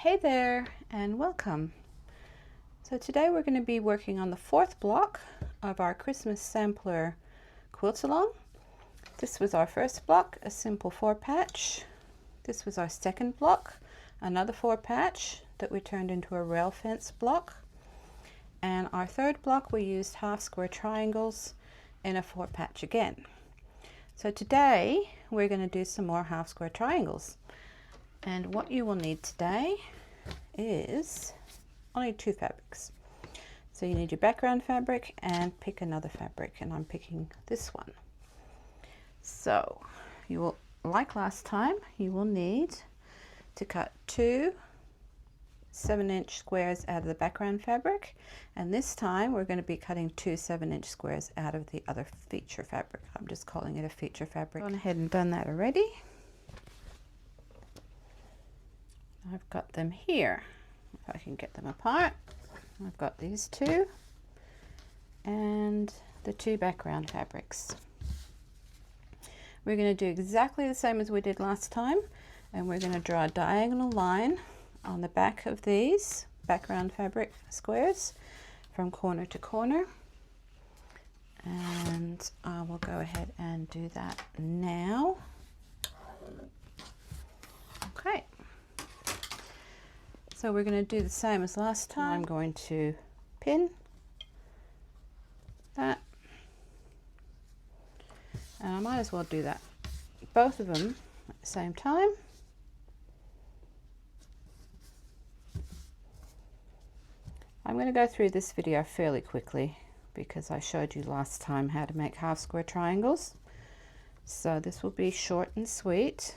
Hey there and welcome. So today we're going to be working on the fourth block of our Christmas sampler Quiltalong. This was our first block, a simple 4-patch. This was our second block, another 4-patch that we turned into a rail fence block. And our third block we used half square triangles in a 4-patch again. So today we're going to do some more half square triangles. And what you will need today is only 2 fabrics. So you need your background fabric and pick another fabric, and I'm picking this one. So you will, like last time, you will need to cut 2 7-inch squares out of the background fabric, and this time we're going to be cutting 2 7-inch squares out of the other feature fabric. I'm just calling it a feature fabric. Gone ahead and done that already. I've got them here, if I can get them apart. I've got these 2 and the 2 background fabrics. We're going to do exactly the same as we did last time, and we're going to draw a diagonal line on the back of these background fabric squares from corner to corner, and I will go ahead and do that now. Okay. So we're going to do the same as last time. I'm going to pin that, and I might as well do that, both of them at the same time. I'm going to go through this video fairly quickly because I showed you last time how to make half square triangles. So this will be short and sweet.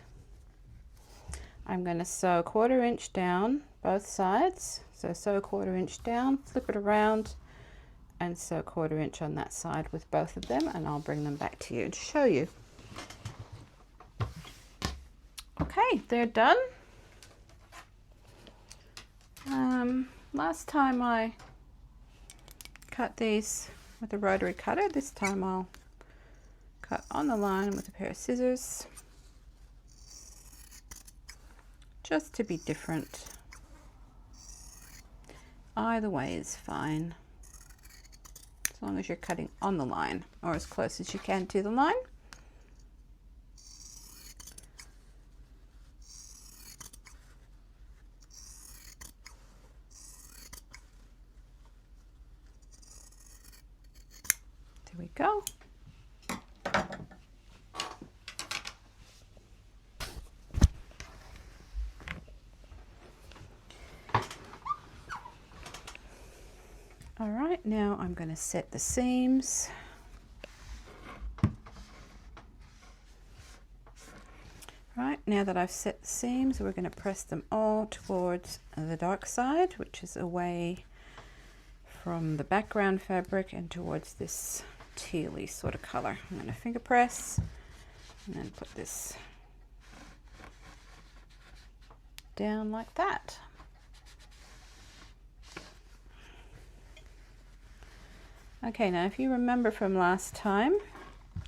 I'm going to sew 1/4 inch down both sides. So sew 1/4 inch down, flip it around, and sew 1/4 inch on that side with both of them, and I'll bring them back to you to show you. Okay, they're done. Last time I cut these with a rotary cutter. This time I'll cut on the line with a pair of scissors, just to be different. Either way is fine, as long as you're cutting on the line or as close as you can to the line. There we go. All right, now I'm going to set the seams. Right, now that I've set the seams, we're going to press them all towards the dark side, which is away from the background fabric and towards this tealy sort of color. I'm going to finger press and then put this down like that. Okay, now if you remember from last time,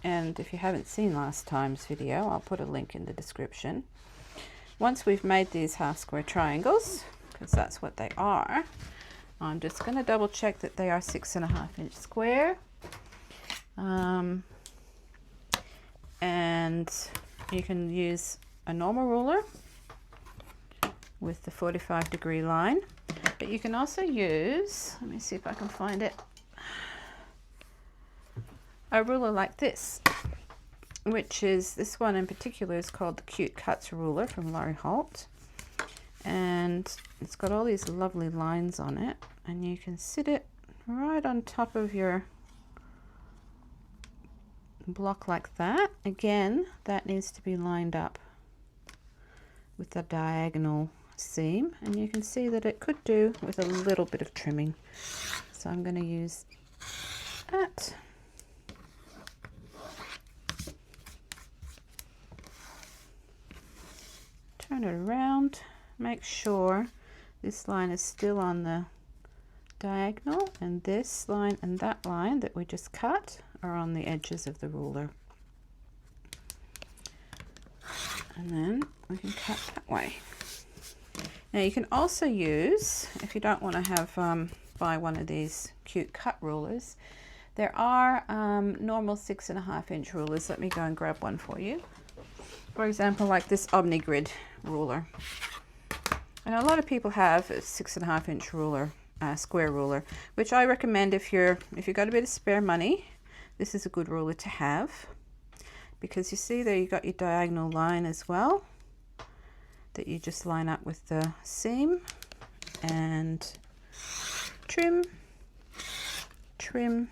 and if you haven't seen last time's video, I'll put a link in the description. Once we've made these half square triangles, because that's what they are, I'm just going to double check that they are 6.5 inch square. And you can use a normal ruler with the 45-degree line, but you can also use, let me see if I can find it, a ruler like this, which is, this one in particular is called the Cute Cuts ruler from Laurie Holt, and it's got all these lovely lines on it, and you can sit it right on top of your block like that. Again, that needs to be lined up with the diagonal seam, and you can see that it could do with a little bit of trimming, so I'm going to use that. Turn it around, make sure this line is still on the diagonal, and this line and that line that we just cut are on the edges of the ruler. And then we can cut that way. Now you can also use, if you don't want to have buy one of these cute cut rulers, there are normal 6.5 inch rulers. Let me go and grab one for you. For example, like this OmniGrid ruler. And a lot of people have a 6.5 inch ruler, square ruler, which I recommend if you've got a bit of spare money. This is a good ruler to have, because you see there you got your diagonal line as well that you just line up with the seam, and trim, trim,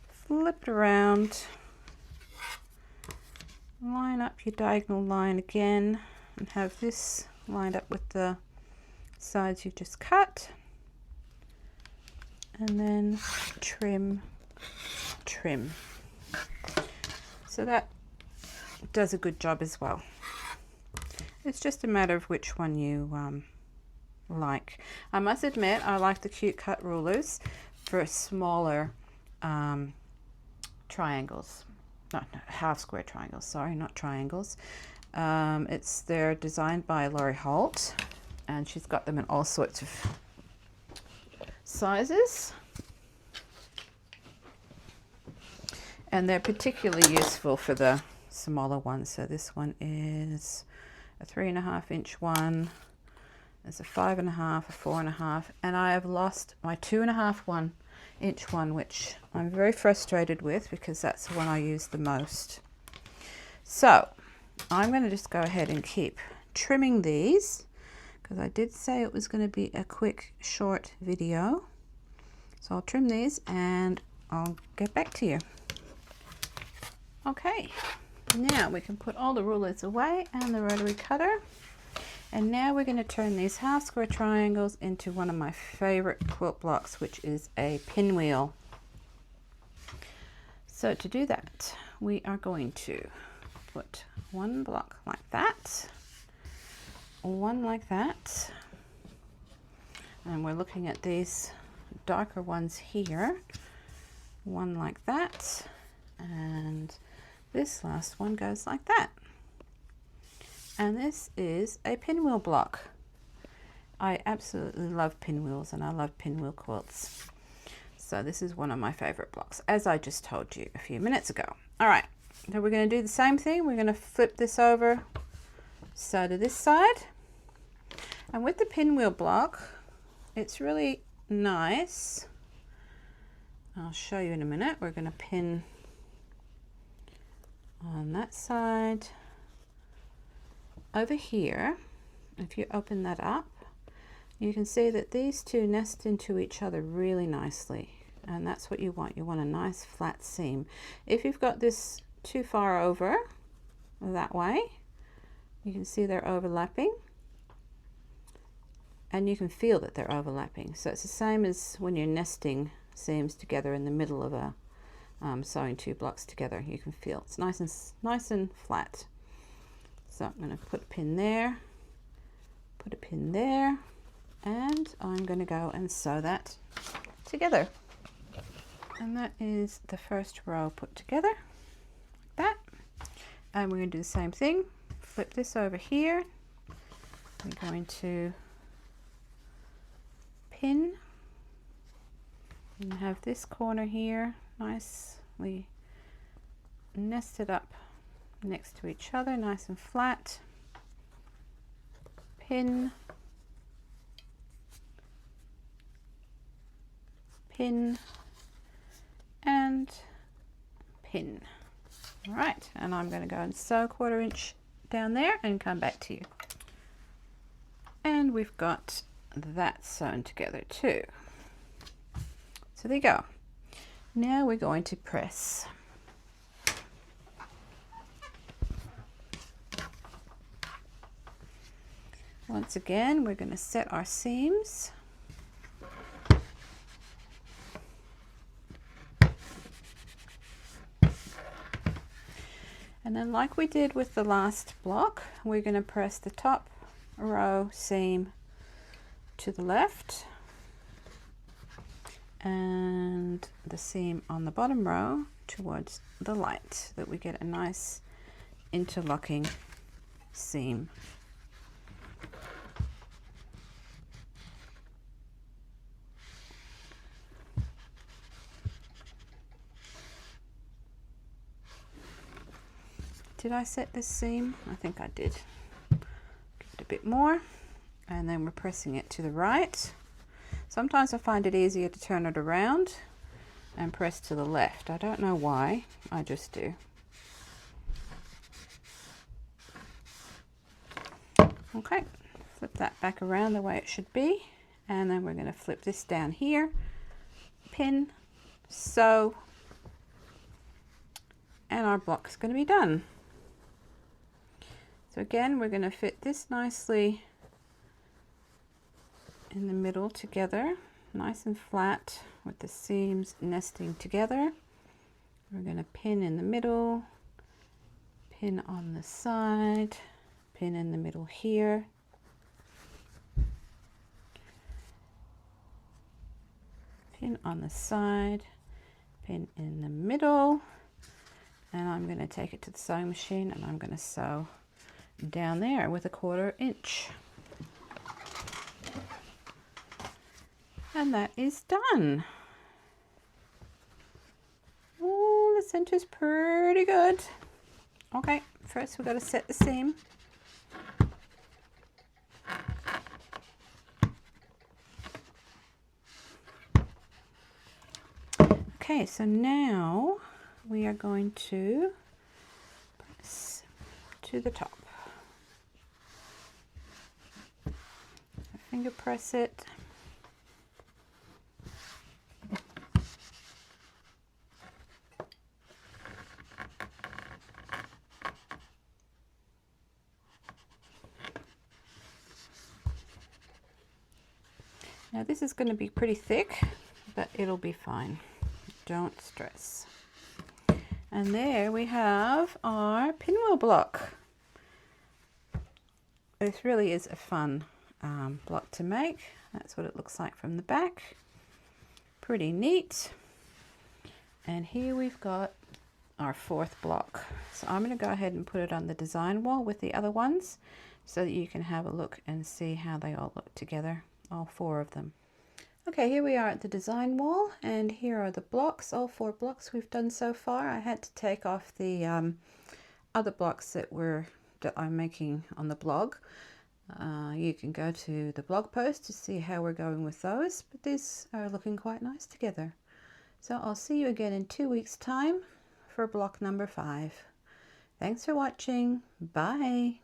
flip it around, line up your diagonal line again, and have this lined up with the sides you just cut, and then trim, trim. So that does a good job as well. It's just a matter of which one you like. I must admit, I like the cute cut rulers for smaller triangles. Not half square triangles, sorry, not triangles. They're designed by Laurie Holt, and she's got them in all sorts of sizes, and they're particularly useful for the smaller ones. So this one is a 3.5 inch one, there's a 5.5, a 4.5, and I have lost my 2.5 inch one, which I'm very frustrated with because that's the one I use the most. So I'm going to just go ahead and keep trimming these, because I did say it was going to be a quick short video. So I'll trim these and I'll get back to you. Okay, now we can put all the rulers away and the rotary cutter, and now we're going to turn these half square triangles into one of my favorite quilt blocks, which is a pinwheel. So to do that, we are going to put one block like that, one like that, and we're looking at these darker ones here, one like that, and this last one goes like that. And this is a pinwheel block. I absolutely love pinwheels, and I love pinwheel quilts. So this is one of my favorite blocks, as I just told you a few minutes ago. All right, so we're going to do the same thing. We're going to flip this over so to this side. And with the pinwheel block, it's really nice. I'll show you in a minute. We're going to pin on that side. Over here, if you open that up, you can see that these two nest into each other really nicely, and that's what you want. You want a nice flat seam. If you've got this too far over that way, you can see they're overlapping, and you can feel that they're overlapping. So it's the same as when you're nesting seams together in the middle of a sewing two blocks together. You can feel it's nice and flat. So I'm going to put a pin there, put a pin there, and I'm going to go and sew that together. And that is the first row put together like that. And we're going to do the same thing. Flip this over here. I'm going to pin and have this corner here nicely nested up next to each other, nice and flat. Pin, pin, and pin. All right, and I'm going to go and sew 1/4 inch down there and come back to you. And we've got that sewn together too. So there you go. Now we're going to press. Once again, we're going to set our seams. And then, like we did with the last block, we're going to press the top row seam to the left and the seam on the bottom row towards the light, so that we get a nice interlocking seam. Did I set this seam? I think I did. Give it a bit more, and then we're pressing it to the right. Sometimes I find it easier to turn it around and press to the left. I don't know why, I just do. Okay, flip that back around the way it should be, and then we're going to flip this down here, pin, sew, and our block is going to be done. So again, we're going to fit this nicely in the middle together, nice and flat with the seams nesting together. We're going to pin in the middle, pin on the side, pin in the middle here, pin on the side, pin in the middle, and I'm going to take it to the sewing machine and I'm going to sew down there with a 1/4 inch. And that is done. Oh, the center's pretty good. Okay, first we've got to set the seam. Okay, so now we are going to press to the top. Finger press it. Now this is going to be pretty thick, but it'll be fine. Don't stress. And there we have our pinwheel block. This really is a fun block to make. That's what it looks like from the back. Pretty neat. And here we've got our 4th block. So I'm going to go ahead and put it on the design wall with the other ones so that you can have a look and see how they all look together, all 4 of them. Okay, here we are at the design wall, and here are the blocks, all 4 blocks we've done so far. I had to take off the other blocks that I'm making on the blog. You can go to the blog post to see how we're going with those, but these are looking quite nice together. So I'll see you again in 2 weeks' time for block number 5. Thanks for watching. Bye.